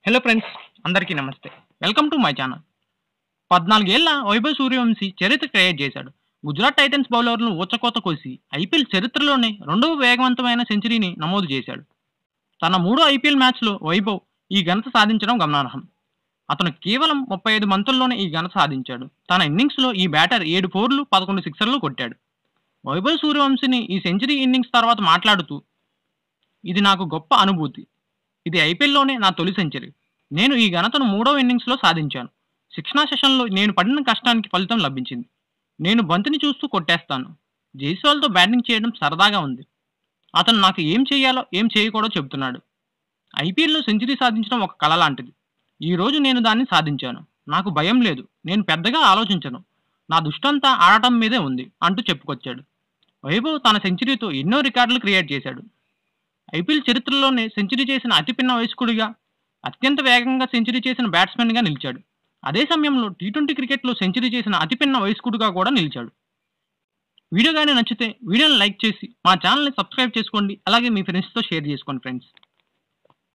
Hello friends, అందరికీ నమస్తే. Welcome to my channel. 14 ఏళ్ల వైభవ్ సూర్యవంశీ చరిత్ర క్రియేట్ చేశాడు. గుజరాత్ టైటన్స్ బౌలర్లను ఊచకోత కోసి ఐపీఎల్ చరిత్రలోనే రెండవ వేగవంతమైన సెంచరీని నమోదు చేశాడు. తన మూడో ఐపీఎల్ మ్యాచ్లో వైభవ్ ఈ ఘనత సాధించడం గమనార్హం. అతను కేవలం 35 బంతుల్లోనే ఈ ఘనత సాధించాడు. తన ఇన్నింగ్స్లో ఈ బ్యాటర్ 7 ఫోర్లు 11 సిక్సర్లు కొట్టాడు. వైభవ్ సూర్యవంశీని ఈ సెంచరీ ఇన్నింగ్స్ తర్వాత మాట్లాడుతూ, ఇది నాకు గొప్ప అనుభూతి. ఇది ఐపీఎల్లోనే నా తొలి సెంచరీ. నేను ఈ ఘనతను మూడవ ఇన్నింగ్స్లో సాధించాను. శిక్షణా సెషన్లో నేను పడిన కష్టానికి ఫలితం లభించింది. నేను బంతిని చూస్తూ కొట్టేస్తాను. జైస్వాల్తో బ్యాటింగ్ చేయడం సరదాగా ఉంది. అతను నాకు ఏం చేయాలో ఏం చేయకూడదో చెబుతున్నాడు. ఐపీఎల్లో సెంచరీ సాధించడం ఒక కళ లాంటిది. ఈరోజు నేను దాన్ని సాధించాను. నాకు భయం లేదు. నేను పెద్దగా ఆలోచించను. నా దృష్టంతా ఆడటం మీదే ఉంది అంటూ చెప్పుకొచ్చాడు. వైభవ్ తన సెంచరీతో ఎన్నో రికార్డులు క్రియేట్ చేశాడు. ఐపీఎల్ చరిత్రలోనే సెంచరీ చేసిన అతిపిన్న వయస్కుడిగా, అత్యంత వేగంగా సెంచరీ చేసిన బ్యాట్స్మెన్గా నిలిచాడు. అదే సమయంలో టీ20 క్రికెట్లో సెంచరీ చేసిన అతిపిన్న వయస్కుడిగా కూడా నిలిచాడు. వీడియో కానీ నచ్చితే వీడియోని లైక్ చేసి మా ఛానల్ని సబ్స్క్రైబ్ చేసుకోండి. అలాగే మీ ఫ్రెండ్స్తో షేర్ చేసుకోండి ఫ్రెండ్స్.